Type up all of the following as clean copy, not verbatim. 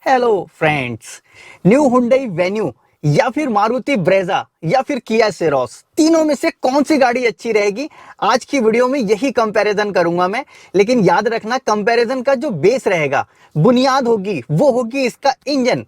Hello friends, new Hyundai venue या फिर Maruti Brezza या फिर किया सेरोस, तीनों में से कौन सी गाड़ी अच्छी रहेगी? आज की वीडियो में यही कंपैरिजन करूंगा मैं। लेकिन याद रखना, कंपैरिजन का जो बेस रहेगा, बुनियाद होगी, वो होगी इसका इंजन,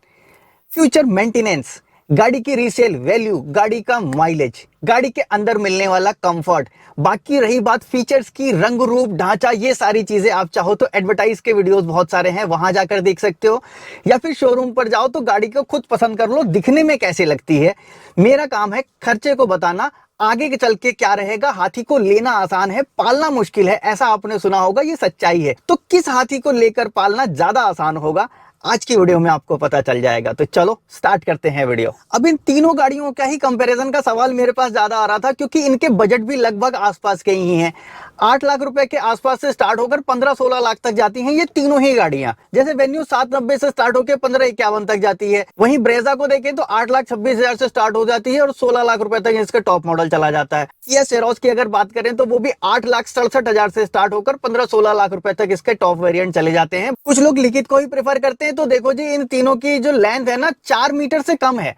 फ्यूचर मेंटेनेंस, गाड़ी की रीसेल वैल्यू, गाड़ी का माइलेज, गाड़ी के अंदर मिलने वाला कंफर्ट। बाकी रही बात फीचर्स की, रंग रूप ढांचा, ये सारी चीजें आप चाहो तो एडवर्टाइज के वीडियोस बहुत सारे हैं, वहां जाकर देख सकते हो, या फिर शोरूम पर जाओ तो गाड़ी को खुद पसंद कर लो, दिखने में कैसे लगती है। मेरा काम है खर्चे को बताना, आगे के चल के क्या रहेगा। हाथी को लेना आसान है, पालना मुश्किल है, ऐसा आपने सुना होगा, ये सच्चाई है। तो किस हाथी को लेकर पालना ज्यादा आसान होगा, आज की वीडियो में आपको पता चल जाएगा। तो चलो स्टार्ट करते हैं वीडियो। अब इन तीनों गाड़ियों का ही कंपैरिजन का सवाल मेरे पास ज्यादा आ रहा था, क्योंकि इनके बजट भी लगभग आसपास के ही हैं। 8 लाख रुपए के आसपास से स्टार्ट होकर 15-16 लाख तक जाती हैं ये तीनों ही गाड़ियां। जैसे वेन्यू 790 से स्टार्ट होकर 1551 तक जाती है, वहीं ब्रेजा को देखें तो 8,26,000 से स्टार्ट हो जाती है और 16 लाख रुपए तक इसका टॉप मॉडल चला जाता है। किया सेरोस की अगर बात करें तो वो भी 8,67,000 से स्टार्ट होकर 15-16 लाख रुपए तक इसके टॉप वेरिएंट चले जाते हैं। कुछ लोग लिखित को ही प्रेफर करते हैं, तो देखो जी, इन तीनों की जो लेंथ है ना, 4 मीटर से कम है,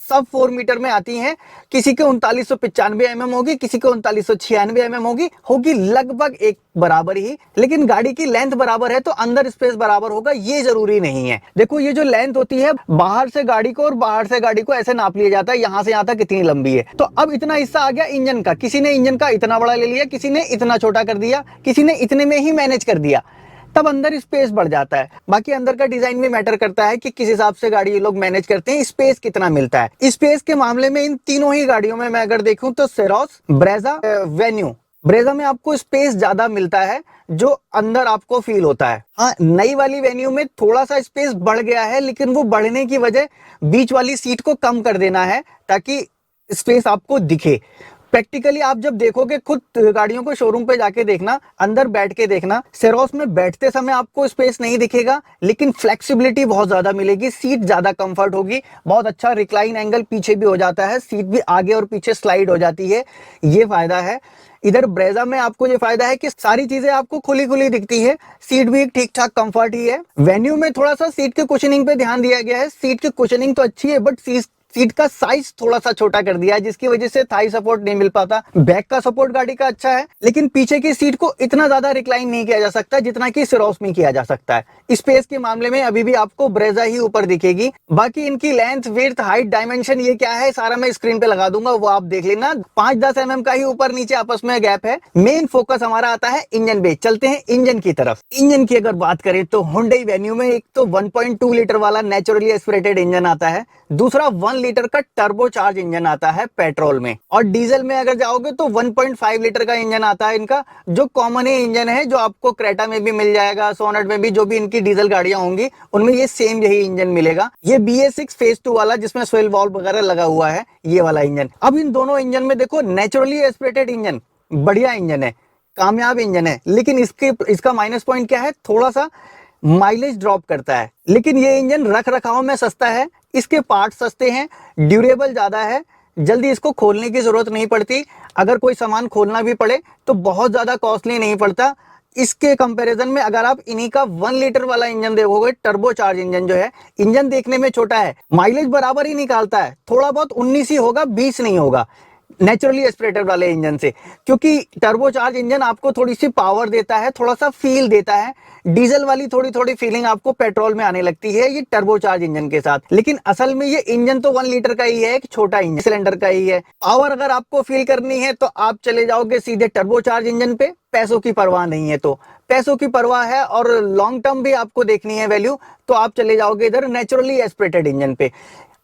सब 4 मीटर में आती हैं। किसी के 3995 mm होगी, किसी को 3996 mm होगी लगभग एक बराबर ही। लेकिन गाड़ी की लेंथ बराबर है तो अंदर स्पेस बराबर होगा, ये जरूरी नहीं है। देखो, ये जो लेंथ होती है, बाहर से गाड़ी को और बाहर से गाड़ी को ऐसे नाप लिया जाता है, यहां से यहां तक कितनी लंबी है। तो अब इतना हिस्सा आ गया इंजन का, किसी ने इंजन का इतना बड़ा ले लिया, किसी ने इतना छोटा कर दिया, किसी ने इतने में ही मैनेज कर दिया, तब अंदर स्पेस बढ़ जाता है। बाकी अंदर का डिजाइन भी मैटर करता है कि किस हिसाब से गाड़ी ये लोग मैनेज करते हैं, स्पेस कितना मिलता है। स्पेस के मामले में इन तीनों ही गाड़ियों में मैं अगर देखूं तो सेरोस, ब्रेजा, वेन्यू, ब्रेजा में आपको स्पेस ज्यादा मिलता है, जो अंदर आपको फील होता है। हाँ, नई वाली वेन्यू में थोड़ा सा स्पेस बढ़ गया है, लेकिन वो बढ़ने की वजह बीच वाली सीट को कम कर देना है ताकि स्पेस आपको दिखे। प्रैक्टिकली आप जब देखोगे, खुद गाड़ियों को शोरूम पे जाके देखना, अंदर बैठ के देखना, सेरोस में बैठते समय आपको स्पेस नहीं दिखेगा, लेकिन फ्लेक्सिबिलिटी बहुत ज्यादा मिलेगी, सीट ज्यादा कंफर्ट होगी, बहुत अच्छा रिक्लाइन एंगल पीछे भी हो जाता है, सीट भी आगे और पीछे स्लाइड हो जाती है, ये फायदा है। इधर ब्रेजा में आपको ये फायदा है कि सारी चीजें आपको खुली खुली दिखती है, सीट भी ठीक ठाक कंफर्ट ही है। वेन्यू में थोड़ा सा सीट के कुशनिंग पे ध्यान दिया गया है, सीट की कुशनिंग तो अच्छी है, बट सीट का साइज थोड़ा सा छोटा कर दिया है, जिसकी वजह से थाई सपोर्ट नहीं मिल पाता। बैक का सपोर्ट गाड़ी का अच्छा है, लेकिन पीछे की सीट को इतना ज्यादा रिक्लाइन नहीं किया जा सकता जितना कि सेरोस में किया जा सकता है। स्पेस के मामले में अभी भी आपको ब्रेजा ही ऊपर दिखेगी। बाकी इनकी लेंथ, विड्थ, हाइट, डायमेंशन ये क्या है, सारा मैं स्क्रीन पे लगा दूंगा, वो आप देख लेना। 5-10 mm का ही ऊपर नीचे आपस में गैप है। मेन फोकस हमारा आता है इंजन पे। चलते हैं इंजन की तरफ। इंजन की अगर बात करें तो हुंडई वेन्यू में एक तो 1.2 लीटर वाला नेचुरली एस्पिरेटेड इंजन आता है, दूसरा 1 लीटर का टर्बो चार्ज इंजन आता है पेट्रोल में, और डीजल में अगर जाओगे तो 1.5 लीटर का इंजन आता है इनका, जो कॉमन ही इंजन है, जो आपको क्रेटा में भी मिल जाएगा, सोनेट में भी, जो भी इनकी डीजल गाड़ियां होंगी उनमें ये सेम यही इंजन मिलेगा। ये BS6 फेज 2 वाला, जिसमें स्वेल वाल्व वगैरह लगा हुआ है, ये वाला इंजन। अब इन दोनों इंजन में देखो, नेचुरली एस्पिरेटेड इंजन बढ़िया इंजन है, कामयाब इंजन है, लेकिन इसका माइनस पॉइंट क्या है, थोड़ा सा माइलेज ड्रॉप करता है। लेकिन ये इंजन रख रखाव में सस्ता है, इसके पार्ट सस्ते हैं, ड्यूरेबल ज्यादा है, जल्दी इसको खोलने की जरूरत नहीं पड़ती, अगर कोई सामान खोलना भी पड़े तो बहुत ज्यादा कॉस्टली नहीं पड़ता। इसके कंपैरिजन में अगर आप इन्हीं का 1 लीटर वाला इंजन देखोगे, टर्बो चार्ज इंजन जो है, इंजन देखने में छोटा है, माइलेज बराबर ही निकालता है, थोड़ा बहुत 19 ही होगा, 20 नहीं होगा नेचुरली एस्पिरेटेड वाले इंजन से, क्योंकि टर्बो चार्ज इंजन आपको थोड़ी सी पावर देता है, थोड़ा सा फील देता है। डीजल वाली थोड़ी थोड़ी फीलिंग आपको पेट्रोल में आने लगती है ये टर्बो चार्ज इंजन के साथ। लेकिन असल में ये इंजन तो 1 लीटर का ही है, एक छोटा इंजन सिलेंडर का ही है। पावर अगर आपको फील करनी है तो आप चले जाओगे सीधे टर्बो चार्ज इंजन पे, पैसों की परवाह नहीं है तो। पैसों की परवाह है और लॉन्ग टर्म भी आपको देखनी है वैल्यू, तो आप चले जाओगे इधर नेचुरली एस्पिरेटेड इंजन पे।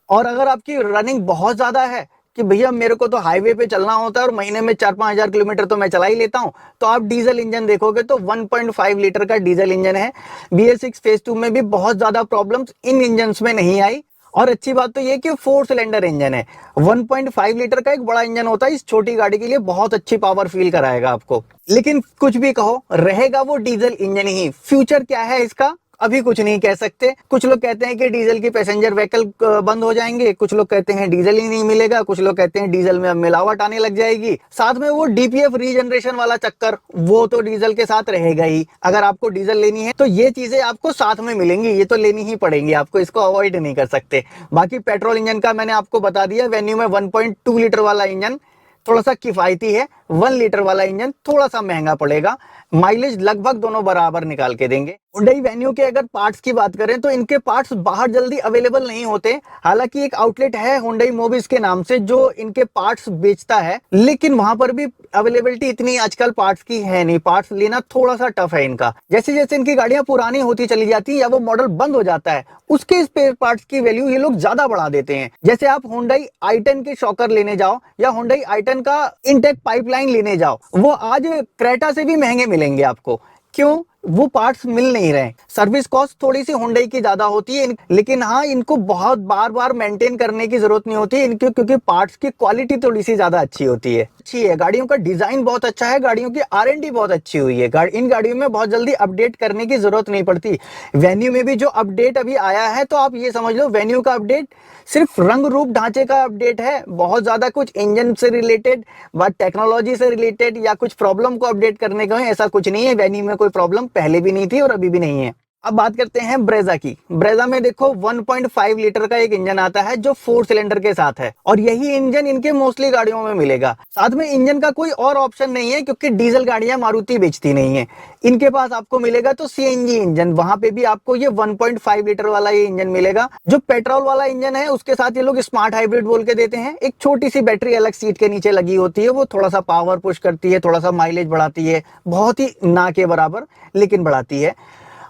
और अगर आपकी रनिंग बहुत ज्यादा है कि भैया मेरे को तो हाईवे पे चलना होता है और महीने में 4-5 हजार किलोमीटर तो मैं चला ही लेता हूं, तो आप डीजल इंजन देखोगे तो 1.5 लीटर का डीजल इंजन है। BS6 फेज 2 में भी बहुत ज्यादा प्रॉब्लम्स इन इंजन में नहीं आई। और अच्छी बात तो ये कि 4 सिलेंडर इंजन है, 1.5 लीटर का एक बड़ा इंजन होता है, इस छोटी गाड़ी के लिए बहुत अच्छी पावर फील कराएगा आपको। लेकिन कुछ भी कहो, रहेगा वो डीजल इंजन ही। फ्यूचर क्या है इसका, अभी कुछ नहीं कह सकते। कुछ लोग कहते हैं कि डीजल की पैसेंजर व्हीकल बंद हो जाएंगे, कुछ लोग कहते हैं डीजल ही नहीं मिलेगा, कुछ लोग कहते हैं डीजल में अब मिलावट आने लग जाएगी। साथ में वो डीपीएफ रीजनरेशन वाला चक्कर, वो तो डीजल के साथ रहेगा ही। अगर आपको डीजल लेनी है तो ये चीजें आपको साथ में मिलेंगी, ये तो लेनी ही पड़ेंगी आपको, इसको अवॉइड नहीं कर सकते। बाकी पेट्रोल इंजन का मैंने आपको बता दिया, वेन्यू में 1.2 लीटर वाला इंजन थोड़ा सा किफायती है, 1 लीटर वाला इंजन थोड़ा सा महंगा पड़ेगा। माइलेज लगभग दोनों बराबर निकाल के देंगे। हुंडई वेन्यू के अगर पार्ट्स की बात करें तो इनके पार्ट्स बाहर जल्दी अवेलेबल नहीं होते। हालांकि एक आउटलेट है हुंडई मोबिस के नाम से जो इनके पार्ट्स बेचता है, लेकिन वहां पर भी अवेलेबिलिटी इतनी आजकल पार्ट्स की है नहीं, पार्ट्स लेना थोड़ा सा टफ है इनका। जैसे जैसे इनकी गाड़ियां पुरानी होती चली जाती है या वो मॉडल बंद हो जाता है, उसके स्पेयर पार्ट्स की वैल्यू ये लोग ज्यादा बढ़ा देते हैं। जैसे आप हुंडई i10 के शॉकर लेने जाओ या हुंडई i10 का इनटेक पाइपलाइन लेने जाओ, वो आज क्रेटा से भी महंगे मिलेंगे आपको। क्यों? वो पार्ट्स मिल नहीं रहे। सर्विस कॉस्ट थोड़ी सी हुंडई की ज्यादा होती है, लेकिन हाँ, इनको बहुत बार बार मेंटेन करने की जरूरत नहीं होती इनकी, क्योंकि पार्ट्स की क्वालिटी थोड़ी सी ज्यादा अच्छी होती है। गाड़ियों का डिजाइन बहुत अच्छा है, गाड़ियों की R&D बहुत अच्छी हुई है। इन गाड़ियों में बहुत जल्दी अपडेट करने की जरूरत नहीं पड़ती। वेन्यू में भी जो अपडेट अभी आया है, तो आप ये समझ लो वेन्यू का अपडेट सिर्फ रंग रूप ढांचे का अपडेट है, बहुत ज्यादा कुछ इंजन से रिलेटेड व टेक्नोलॉजी से रिलेटेड या कुछ प्रॉब्लम को अपडेट करने का है, ऐसा कुछ नहीं है। वेन्यू में कोई प्रॉब्लम पहले भी नहीं थी और अभी भी नहीं है। अब बात करते हैं ब्रेजा की। ब्रेजा में देखो 1.5 लीटर का एक इंजन आता है जो 4 सिलेंडर के साथ है, और यही इंजन इनके मोस्टली गाड़ियों में मिलेगा। साथ में इंजन का कोई और ऑप्शन नहीं है, क्योंकि डीजल गाड़ियां मारुति बेचती नहीं है। इनके पास आपको मिलेगा तो सीएनजी इंजन, वहां पे भी आपको ये 1.5 लीटर वाला ये इंजन मिलेगा। जो पेट्रोल वाला इंजन है उसके साथ ये लोग स्मार्ट हाइब्रिड बोल के देते हैं। एक छोटी सी बैटरी अलग सीट के नीचे लगी होती है, वो थोड़ा सा पावर पुश करती है, थोड़ा सा माइलेज बढ़ाती है, बहुत ही ना के बराबर लेकिन बढ़ाती है।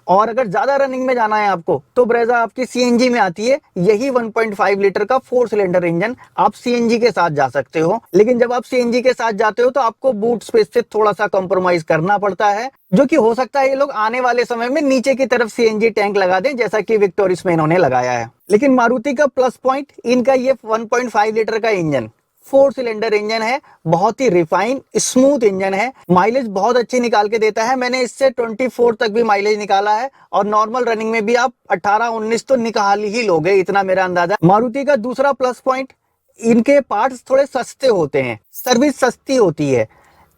और अगर ज्यादा रनिंग में जाना है आपको तो ब्रेजा आपकी सीएनजी में आती है। यही 1.5 लीटर का 4 सिलेंडर इंजन आप सीएनजी के साथ जा सकते हो, लेकिन जब आप सीएनजी के साथ जाते हो तो आपको बूट स्पेस से थोड़ा सा कॉम्प्रोमाइज करना पड़ता है, जो कि हो सकता है ये लोग आने वाले समय में नीचे की तरफ सीएनजी टैंक लगा दें, जैसा कि विक्टोरिस में इन्होंने लगाया है। लेकिन मारुति का प्लस पॉइंट इनका ये 1.5 लीटर का इंजन 4 सिलेंडर इंजन है, बहुत ही रिफाइन स्मूथ इंजन है, माइलेज बहुत अच्छी निकाल के देता है। मैंने इससे 24 तक भी माइलेज निकाला है, और नॉर्मल रनिंग में भी आप 18-19 तो निकाल ही लोगे, इतना मेरा अंदाजा। मारुति का दूसरा प्लस पॉइंट, इनके पार्ट्स थोड़े सस्ते होते हैं, सर्विस सस्ती होती है।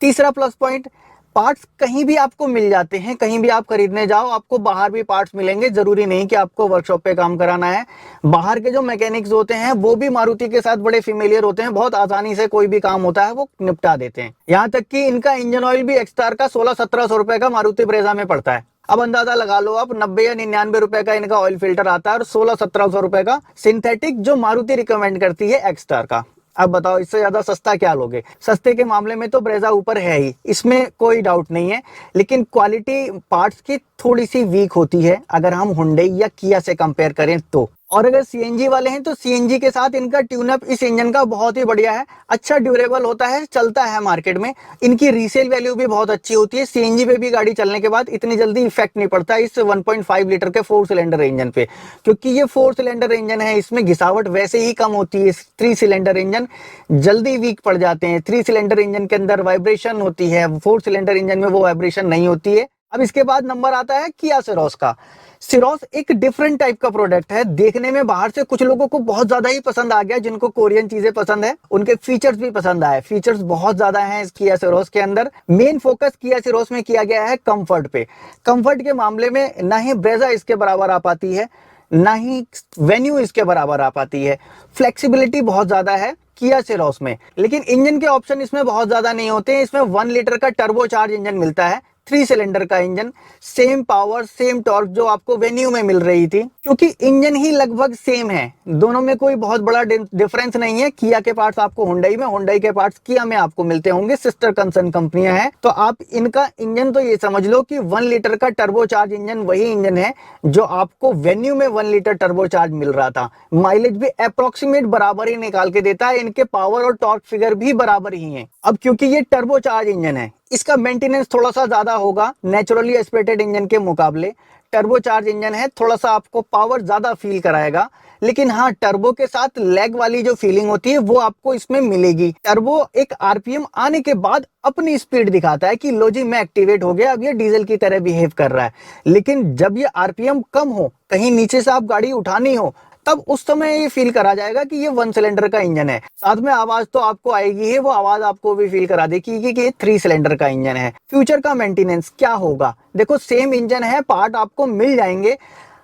तीसरा प्लस पॉइंट, पार्ट्स कहीं भी आपको मिल जाते हैं, कहीं भी आप खरीदने जाओ आपको बाहर भी पार्ट्स मिलेंगे, जरूरी नहीं कि आपको वर्कशॉप पे काम कराना है। बाहर के जो मैकेनिक्स होते हैं वो भी मारुति के साथ बड़े फेमिलियर होते हैं, बहुत आसानी से कोई भी काम होता है वो निपटा देते हैं। यहाँ तक कि इनका इंजन ऑयल भी एक्स्टार का 1600-1700 रुपए का मारुति ब्रेजा में पड़ता है। अब अंदाजा लगा लो आप, 90 या 99 रुपए का इनका ऑयल फिल्टर आता है और 1600-1700 रुपए का सिंथेटिक जो मारुति रिकमेंड करती है एक्स्टार का। अब बताओ इससे ज्यादा सस्ता क्या लोगे? सस्ते के मामले में तो ब्रेजा ऊपर है ही, इसमें कोई डाउट नहीं है, लेकिन क्वालिटी पार्ट्स की थोड़ी सी वीक होती है अगर हम हुंडई या किया से कंपेयर करें तो। और अगर सीएनजी वाले हैं तो सीएनजी के साथ इनका ट्यूनअप इस इंजन का बहुत ही बढ़िया है, अच्छा ड्यूरेबल होता है, चलता है मार्केट में। इनकी रीसेल वैल्यू भी बहुत अच्छी होती है। सीएनजी पे भी गाड़ी चलने के बाद इतनी जल्दी इफेक्ट नहीं पड़ता इस 1.5 लीटर के 4 सिलेंडर इंजन पे, क्योंकि ये 4 सिलेंडर इंजन है, इसमें घिसावट वैसे ही कम होती है। 3 सिलेंडर इंजन जल्दी वीक पड़ जाते हैं। 3 सिलेंडर इंजन के अंदर वाइब्रेशन होती है, 4 सिलेंडर इंजन में वो वाइब्रेशन नहीं होती है। अब इसके बाद नंबर आता है किया सेरोस का। सिरोस एक डिफरेंट टाइप का प्रोडक्ट है, देखने में बाहर से कुछ लोगों को बहुत ज्यादा ही पसंद आ गया, जिनको कोरियन चीजें पसंद है, उनके फीचर्स भी पसंद आए। फीचर्स बहुत ज्यादा हैं इस किया सिरोस के अंदर। मेन फोकस किया सिरोस में किया गया है कंफर्ट पे। कंफर्ट के मामले में ना ही ब्रेजा इसके बराबर आ पाती है, ना ही वेन्यू इसके बराबर आ पाती है। फ्लेक्सिबिलिटी बहुत ज्यादा है किया सिरोस में, लेकिन इंजन के ऑप्शन इसमें बहुत ज्यादा नहीं होते हैं। इसमें 1 लीटर का टर्बोचार्ज इंजन मिलता है, 3 सिलेंडर का engine, same power same torque जो आपको वेन्यू में मिल रही थी, क्योंकि इंजन ही लगभग सेम है, दोनों में कोई बहुत बड़ा डिफरेंस नहीं है। किया के पार्ट्स आपको हुंडई में, हुंडई के पार्ट्स किया में आपको मिलते होंगे, सिस्टर कंसर्न कंपनियां हैं। तो आप इनका इंजन तो ये समझ लो कि 1 लीटर का टर्बोचार्ज इंजन वही इंजन है जो आपको वेन्यू में 1 लीटर टर्बोचार्ज मिल रहा था। माइलेज भी अप्रोक्सीमेट बराबर ही निकाल के देता है, इनके पावर और टॉर्क फिगर भी बराबर ही है। अब क्योंकि ये टर्बोचार्ज इंजन है, इसका मेंटेनेंस थोड़ा सा ज्यादा होगा नेचुरली एस्पिरेटेड इंजन के मुकाबले। टर्बोचार्ज इंजन है, थोड़ा सा आपको पावर ज्यादा फील कराएगा, लेकिन हाँ टर्बो के साथ लैग वाली जो फीलिंग होती है वो आपको इसमें मिलेगी। टर्बो एक आरपीएम आने के बाद अपनी स्पीड दिखाता है कि लो जी मैं एक्टिवेट हो गया, अब ये डीजल की तरह बिहेव कर रहा है। लेकिन जब ये आरपीएम कम हो, कहीं नीचे से आप गाड़ी उठानी हो, तब उस समय ये फील करा जाएगा कि ये 1 सिलेंडर का इंजन है। साथ में आवाज तो आपको आएगी है, वो आवाज आपको भी फील करा देगी कि ये 3 सिलेंडर का इंजन है। फ्यूचर का मेंटेनेंस क्या होगा, देखो सेम इंजन है, पार्ट आपको मिल जाएंगे।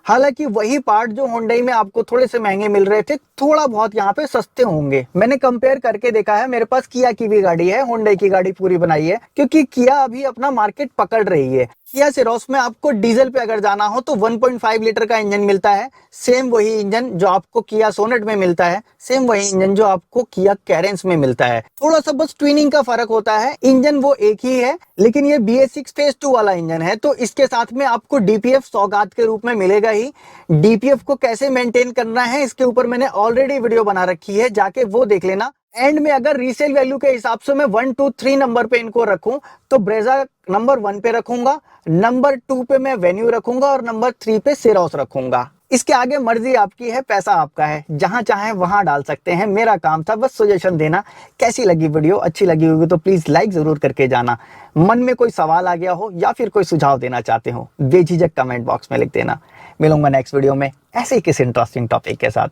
हालांकि वही पार्ट जो Hyundai में आपको थोड़े से महंगे मिल रहे थे, थोड़ा बहुत यहाँ पे सस्ते होंगे। मैंने कंपेयर करके देखा है, मेरे पास किया की भी गाड़ी है, Hyundai की गाड़ी पूरी बनाई है, क्योंकि किया अभी अपना मार्केट पकड़ रही है। किया सेरोस में आपको डीजल पे अगर जाना हो तो 1.5 लीटर का इंजन मिलता है, सेम वही इंजन जो आपको किया सोनेट में मिलता है, सेम वही इंजन जो आपको किया कैरेंस में मिलता है। थोड़ा सा बस ट्विनिंग का फर्क होता है, इंजन वो एक ही है, लेकिन ये BS6 फेज 2 वाला इंजन है, तो इसके साथ में आपको डीपीएफ सौगात के रूप में मिलेगा ही। डीपीएफ को कैसे मेंटेन करना है इसके ऊपर मैंने ऑलरेडी वीडियो बना रखी है, जाके वो देख लेना। एंड में अगर रीसेल वैल्यू के हिसाब से मैं 1 2 3 नंबर पे इनको रखूं, तो ब्रेजा नंबर 1 पे रखूंगा, नंबर 2 पे मैं वेन्यू रखूंगा और नंबर 3 पे सेरोस रखूंगा। इसके आगे मर्जी आपकी है, पैसा आपका है, जहां चाहे वहां डाल सकते हैं। मेरा काम था बस सजेशन देना। कैसी लगी वीडियो, अच्छी लगी होगी तो प्लीज लाइक जरूर करके जाना। मन में कोई सवाल आ गया हो या फिर कोई सुझाव देना चाहते हो, बेझिझक कमेंट बॉक्स में लिख देना। मिलूंगा नेक्स्ट वीडियो में ऐसे ही किसी इंटरेस्टिंग टॉपिक के साथ।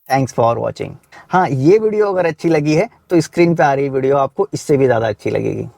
Thanks for watching. हाँ, ये वीडियो अगर अच्छी लगी है तो स्क्रीन पे आ रही वीडियो आपको इससे भी ज्यादा अच्छी लगेगी।